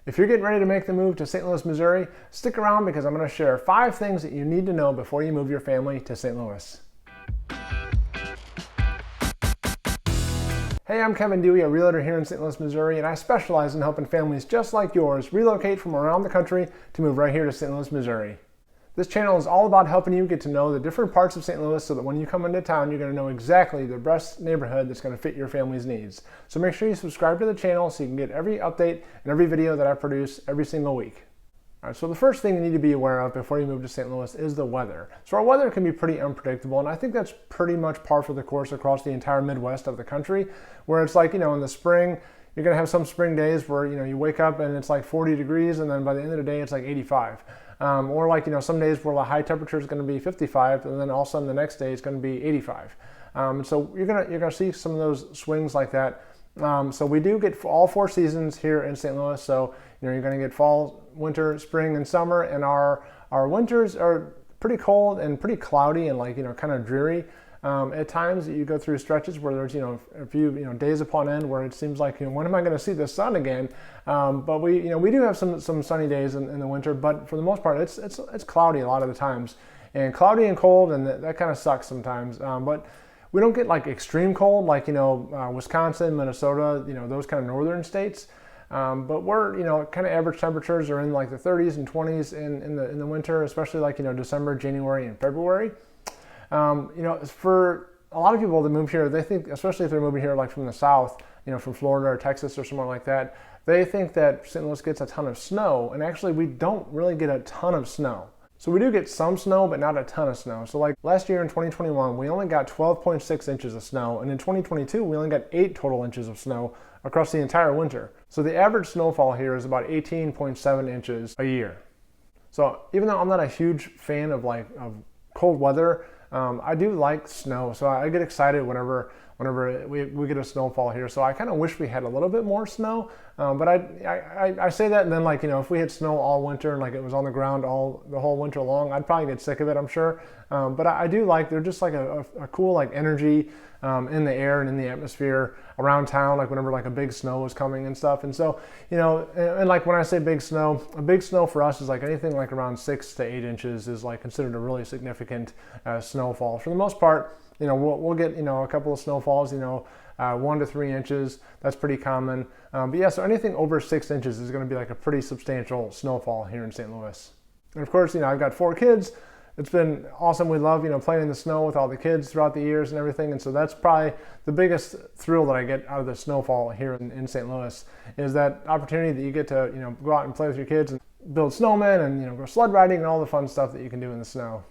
If you're getting ready to make the move to St. Louis, Missouri, stick around because I'm going to share 5 things that you need to know before you move your family to St. Louis. Hey, I'm Kevin Duy, a realtor here in St. Louis, Missouri, and I specialize in helping families just like yours relocate from around the country to move right here to St. Louis, Missouri. This channel is all about helping you get to know the different parts of St. Louis so that when you come into town, you're going to know exactly the best neighborhood that's going to fit your family's needs. So make sure you subscribe to the channel so you can get every update and every video that I produce every single week. All right, so the first thing you need to be aware of before you move to St. Louis is the weather. So our weather can be pretty unpredictable, and I think that's pretty much par for the course across the entire Midwest of the country, where it's like, in the spring, you're going to have some spring days where, you wake up and it's like 40 degrees, and then by the end of the day, it's like 85. Or like, some days where the high temperature is going to be 55, and then all of a sudden the next day it's going to be 85. So you're gonna see some of those swings like that. So we do get all 4 seasons here in St. Louis. So you're going to get fall, winter, spring, and summer. And our winters are pretty cold and pretty cloudy and kind of dreary. At times you go through stretches where there's a few days upon end where it seems like when am I going to see the sun again? But we do have some sunny days in the winter, but for the most part it's cloudy a lot of the times, and cloudy and cold, and that kind of sucks sometimes. But we don't get like extreme cold like Wisconsin, Minnesota, those kind of northern states. But we're kind of average temperatures are in like the 30s and 20s in the winter, especially like December, January, and February. For a lot of people that move here, they think, especially if they're moving here like from the south, from Florida or Texas or somewhere like that, they think that St. Louis gets a ton of snow, and actually we don't really get a ton of snow. So we do get some snow, but not a ton of snow. So like last year in 2021, we only got 12.6 inches of snow, and in 2022, we only got 8 total inches of snow across the entire winter. So the average snowfall here is about 18.7 inches a year. So even though I'm not a huge fan of cold weather, I do like snow, so I get excited whenever we get a snowfall here. So I kind of wish we had a little bit more snow, but I say that, and then if we had snow all winter and it was on the ground the whole winter long, I'd probably get sick of it, I'm sure. But I do like, they're just like a cool energy in the air and in the atmosphere around town, whenever a big snow is coming and stuff. And so and when I say big snow, a big snow for us is anything around 6 to 8 inches is considered a really significant snowfall. For the most part, we'll get a couple of snowfalls, 1 to 3 inches. That's pretty common. But yeah, so anything over 6 inches is going to be a pretty substantial snowfall here in St. Louis. And of course, I've got 4 kids. It's been awesome. We love, playing in the snow with all the kids throughout the years and everything. And so that's probably the biggest thrill that I get out of the snowfall here in St. Louis, is that opportunity that you get to, go out and play with your kids and build snowmen and, go sled riding and all the fun stuff that you can do in the snow.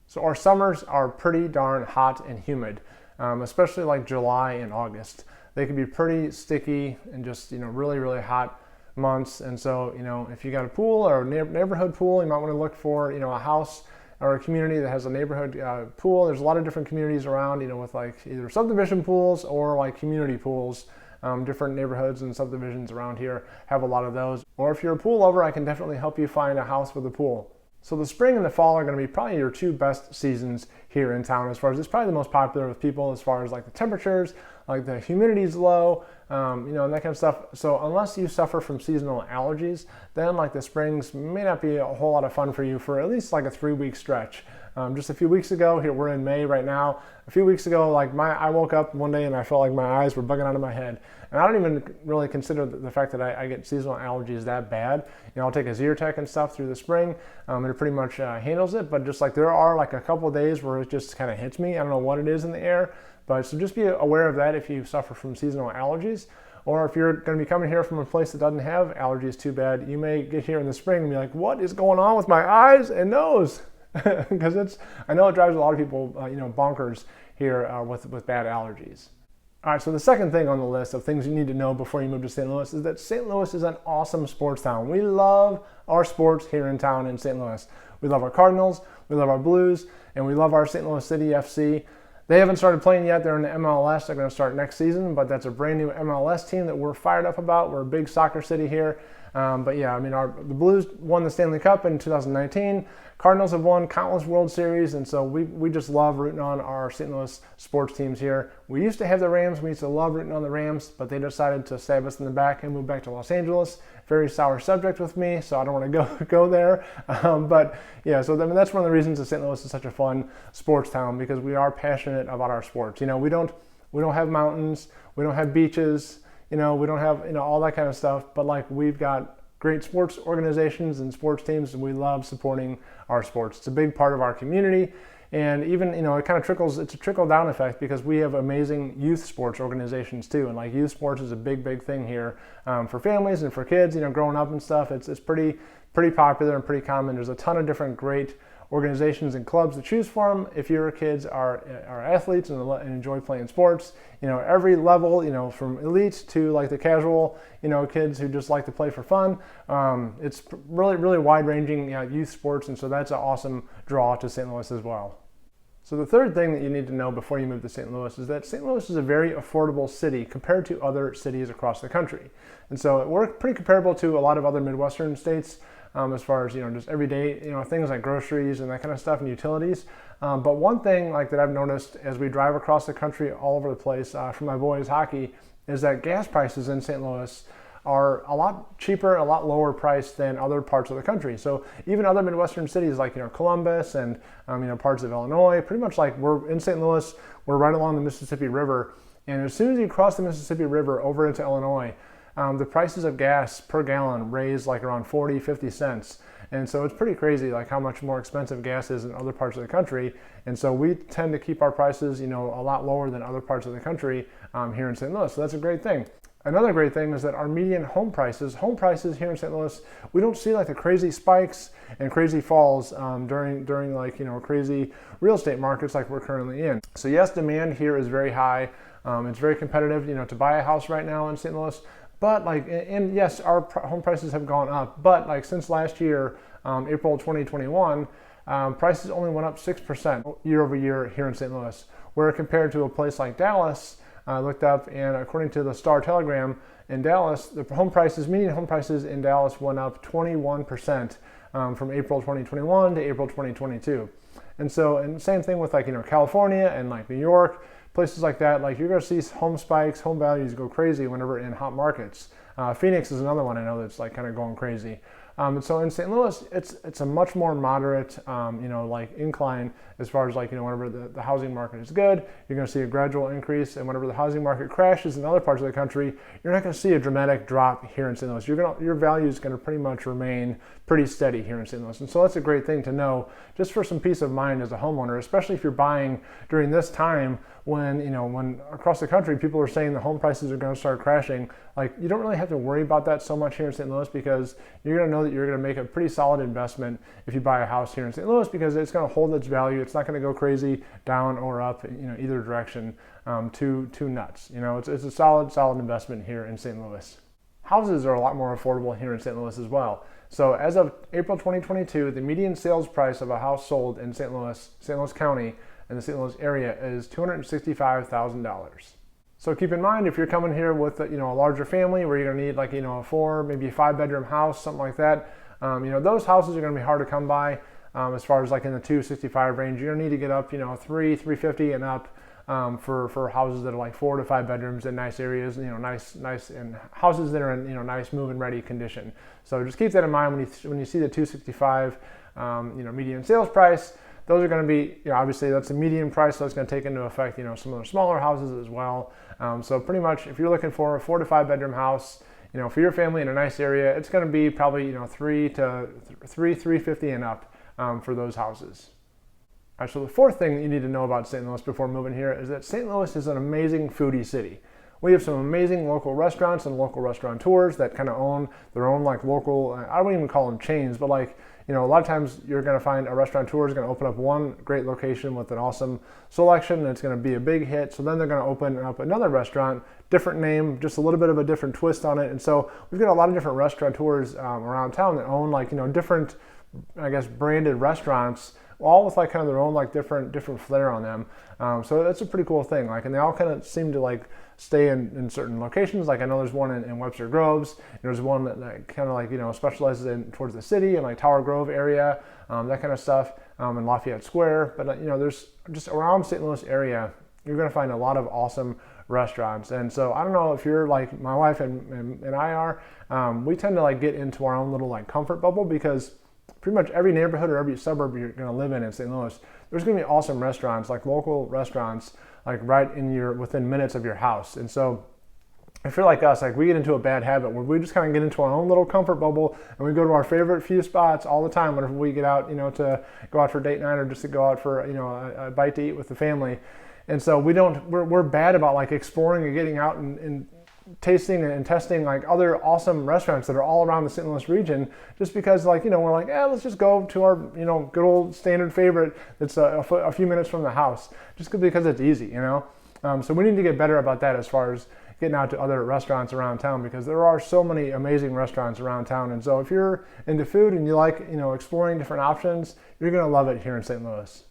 So our summers are pretty darn hot and humid, especially July and August. They can be pretty sticky and just, really, really hot months. And so, if you got a pool or a neighborhood pool, you might want to look for, a house or a community that has a neighborhood pool. There's a lot of different communities around, with either subdivision pools or community pools. Different neighborhoods and subdivisions around here have a lot of those. Or if you're a pool lover, I can definitely help you find a house with a pool. So the spring and the fall are going to be probably your 2 best seasons here in town, as far as it's probably the most popular with people as far as the temperatures, the humidity's low, and that kind of stuff. So unless you suffer from seasonal allergies, then the springs may not be a whole lot of fun for you for at least a 3-week stretch. Just a few weeks ago, here we're in May right now. A few weeks ago, I woke up one day and I felt like my eyes were bugging out of my head. And I don't even really consider the fact that I get seasonal allergies that bad. I'll take a Zyrtec and stuff through the spring, and it pretty much handles it. But just there are a couple of days where it just kind of hits me. I don't know what it is in the air, but so just be aware of that if you suffer from seasonal allergies. Or if you're going to be coming here from a place that doesn't have allergies too bad, you may get here in the spring and be like, what is going on with my eyes and nose? Because I know it drives a lot of people, bonkers here with bad allergies. All right, so the second thing on the list of things you need to know before you move to St. Louis is that St. Louis is an awesome sports town. We love our sports here in town in St. Louis. We love our Cardinals, we love our Blues, and we love our St. Louis City FC. They haven't started playing yet. They're in the MLS. They're going to start next season, but that's a brand new MLS team that we're fired up about. We're a big soccer city here. But yeah, I mean, the Blues won the Stanley Cup in 2019. Cardinals have won countless World Series, and so we just love rooting on our St. Louis sports teams here. We used to have the Rams. We used to love rooting on the Rams, but they decided to stab us in the back and move back to Los Angeles. Very sour subject with me, so I don't want to go there. But yeah, so I mean, that's one of the reasons that St. Louis is such a fun sports town, because we are passionate about our sports. You know, we don't have mountains, we don't have beaches, you know, we don't have, you know, all that kind of stuff, but like, we've got great sports organizations and sports teams, and we love supporting our sports. It's a big part of our community, and even, you know, it's a trickle down effect, because we have amazing youth sports organizations too, and like, youth sports is a big thing here for families and for kids, you know, growing up and stuff. It's pretty popular and pretty common. There's a ton of different great organizations and clubs to choose from if your kids are athletes and enjoy playing sports. You know, every level, you know, from elites to like the casual, you know, kids who just like to play for fun. It's really wide-ranging, you know, youth sports, and so that's an awesome draw to St. Louis as well. So the third thing that you need to know before you move to St. Louis is that St. Louis is a very affordable city compared to other cities across the country. And so we're pretty comparable to a lot of other Midwestern states, as far as, you know, just everyday, you know, things like groceries and that kind of stuff and utilities. But one thing like that I've noticed as we drive across the country all over the place for my boys' hockey is that gas prices in St. Louis are a lot cheaper, a lot lower priced than other parts of the country. So even other Midwestern cities like, you know, Columbus and, you know, parts of Illinois, pretty much like we're in St. Louis, we're right along the Mississippi River. And as soon as you cross the Mississippi River over into Illinois, the prices of gas per gallon raise like around 40-50 cents. And so it's pretty crazy like how much more expensive gas is in other parts of the country. And so we tend to keep our prices, you know, a lot lower than other parts of the country here in St. Louis. So that's a great thing. Another great thing is that our median home prices here in St. Louis, we don't see like the crazy spikes and crazy falls during like, you know, crazy real estate markets like we're currently in. So yes, demand here is very high. It's very competitive, you know, to buy a house right now in St. Louis. But like, and yes, our home prices have gone up, but like since last year, April 2021, prices only went up 6% year over year here in St. Louis, where compared to a place like Dallas, I looked up, and according to the Star Telegram in Dallas, the median home prices in Dallas went up 21% from April 2021 to April 2022. And so, and same thing with like, you know, California and like New York, places like that, like you're going to see home spikes, home values go crazy whenever in hot markets. Phoenix is another one I know that's like kind of going crazy. And so in St. Louis, it's a much more moderate, you know, like incline as far as like, you know, whenever the housing market is good, you're going to see a gradual increase, and whenever the housing market crashes in other parts of the country, you're not going to see a dramatic drop here in St. Louis. Your value is going to pretty much remain pretty steady here in St. Louis, and so that's a great thing to know, just for some peace of mind as a homeowner, especially if you're buying during this time when, you know, when across the country people are saying the home prices are going to start crashing. Like, you don't really have to worry about that so much here in St. Louis, because you're going to know that you're going to make a pretty solid investment if you buy a house here in St. Louis, because it's going to hold its value. It's not going to go crazy down or up, you know, either direction, too nuts. You know, it's a solid investment here in St. Louis. Houses are a lot more affordable here in St. Louis as well. So as of April 2022, the median sales price of a house sold in St. Louis County and the St. Louis area is $265,000. So keep in mind, if you're coming here with a larger family where you're going to need like, you know, a 4, maybe a 5-bedroom house, something like that, you know, those houses are going to be hard to come by. As far as like in the 265 range, you're going to need to get up, you know, 350 and up for houses that are like 4 to 5 bedrooms in nice areas, you know, nice and houses that are in, you know, nice move-in ready condition. So just keep that in mind when you see the 265, you know, median sales price. Those are going to be, you know, obviously that's the median price, so it's going to take into effect, you know, some of the smaller houses as well. So pretty much, if you're looking for a 4 to 5 bedroom house, you know, for your family in a nice area, it's going to be probably, you know, 350 and up for those houses. All right, so the fourth thing that you need to know about St. Louis before moving here is that St. Louis is an amazing foodie city. We have some amazing local restaurants and local restaurateurs that kind of own their own like local, I wouldn't even call them chains, but like, you know, a lot of times you're going to find a restaurateur is going to open up one great location with an awesome selection, and it's going to be a big hit. So then they're going to open up another restaurant, different name, just a little bit of a different twist on it. And so we've got a lot of different restaurateurs around town that own like, you know, different, I guess, branded restaurants, all with like kind of their own like different flair on them. So that's a pretty cool thing. Like, and they all kind of seem to like stay in certain locations. Like I know there's one in Webster Groves. There's one that kind of like, you know, specializes in towards the city and like Tower Grove area, that kind of stuff, in Lafayette Square. But you know, there's just around St. Louis area, you're going to find a lot of awesome restaurants. And so I don't know if you're like my wife and I are, we tend to like get into our own little like comfort bubble, because pretty much every neighborhood or every suburb you're going to live in St. Louis, there's going to be awesome restaurants, like local restaurants, like right in within minutes of your house. And so if you're like us, like we get into a bad habit where we just kind of get into our own little comfort bubble and we go to our favorite few spots all the time whenever we get out, you know, to go out for date night or just to go out for, you know, a bite to eat with the family. And so we're bad about like exploring and getting out and tasting and testing like other awesome restaurants that are all around the St. Louis region, just because like, you know, we're like, let's just go to our, you know, good old standard favorite that's a few minutes from the house, just because it's easy, you know. So we need to get better about that as far as getting out to other restaurants around town, because there are so many amazing restaurants around town. And so if you're into food and you like, you know, exploring different options, you're going to love it here in St. Louis.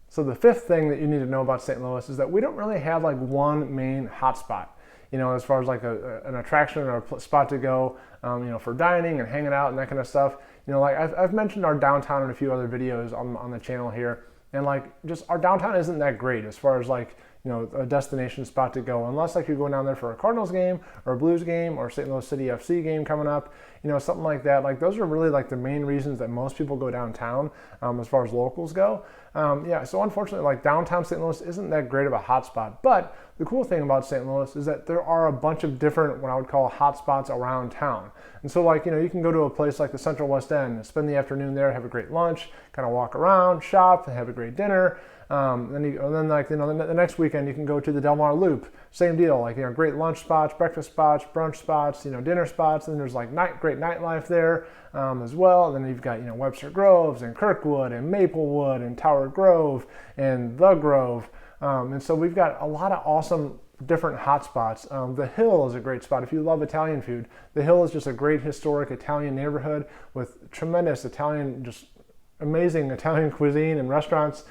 So the fifth thing that you need to know about St. Louis is that we don't really have like one main hotspot, you know, as far as like an attraction or a spot to go, you know, for dining and hanging out and that kind of stuff. You know, like I've mentioned our downtown in a few other videos on the channel here, and like just our downtown isn't that great as far as like, you know, a destination spot to go, unless like you're going down there for a Cardinals game or a Blues game or St. Louis City FC game coming up, you know, something like that. Like those are really like the main reasons that most people go downtown, as far as locals go. Yeah, so unfortunately, like downtown St. Louis isn't that great of a hotspot. But the cool thing about St. Louis is that there are a bunch of different, what I would call hotspots around town. And so like, you know, you can go to a place like the Central West End, spend the afternoon there, have a great lunch, kind of walk around, shop, and have a great dinner. Then like, you know, the next weekend you can go to the Del Mar Loop, same deal, like, you know, great lunch spots, breakfast spots, brunch spots, you know, dinner spots, and there's like great nightlife there, as well. And then you've got, you know, Webster Groves and Kirkwood and Maplewood and Tower Grove and The Grove. And so we've got a lot of awesome different hotspots. The Hill is a great spot if you love Italian food. The Hill is just a great historic Italian neighborhood with tremendous Italian, just amazing Italian cuisine and restaurants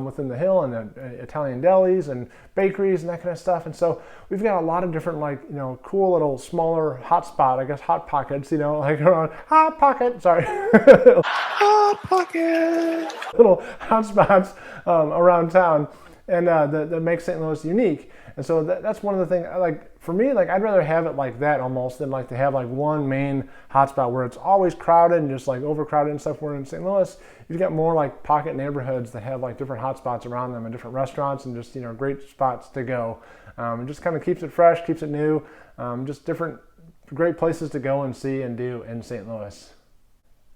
within the Hill, and Italian delis and bakeries and that kind of stuff. And so we've got a lot of different, like, you know, cool little smaller hotspot, I guess, hot pockets, you know, like around hot pocket, sorry, hot pocket, little hotspots around town, and that makes St. Louis unique. And so that's one of the things, like, for me, like, I'd rather have it like that almost than like to have like one main hotspot where it's always crowded and just like overcrowded and stuff. Where in St. Louis, you've got more like pocket neighborhoods that have like different hotspots around them and different restaurants and just, you know, great spots to go. It just kind of keeps it fresh, keeps it new, just different great places to go and see and do in St. Louis.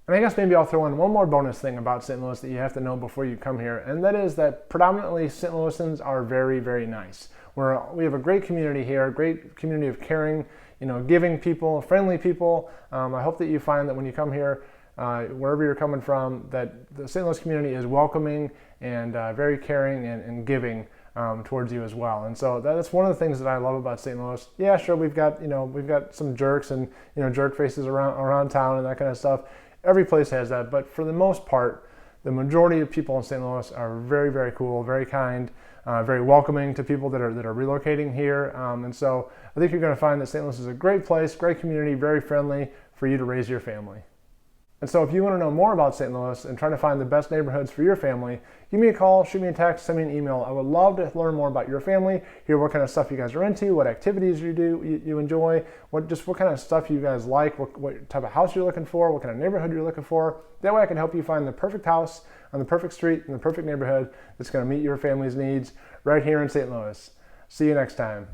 And I guess maybe I'll throw in one more bonus thing about St. Louis that you have to know before you come here, and that is that predominantly St. Louisans are very, very nice. We have a great community here, a great community of caring, you know, giving people, friendly people. I hope that you find that when you come here, wherever you're coming from, that the St. Louis community is welcoming and very caring and giving towards you as well. And so that's one of the things that I love about St. Louis. Yeah, sure, we've got some jerks and, you know, jerk faces around town and that kind of stuff. Every place has that, but for the most part, the majority of people in St. Louis are very, very cool, very kind, very welcoming to people that are relocating here. And so I think you're going to find that St. Louis is a great place, great community, very friendly for you to raise your family. And so if you want to know more about St. Louis and trying to find the best neighborhoods for your family, give me a call, shoot me a text, send me an email. I would love to learn more about your family, hear what kind of stuff you guys are into, what activities you enjoy, what kind of stuff you guys like, what type of house you're looking for, what kind of neighborhood you're looking for. That way I can help you find the perfect house on the perfect street in the perfect neighborhood that's going to meet your family's needs right here in St. Louis. See you next time.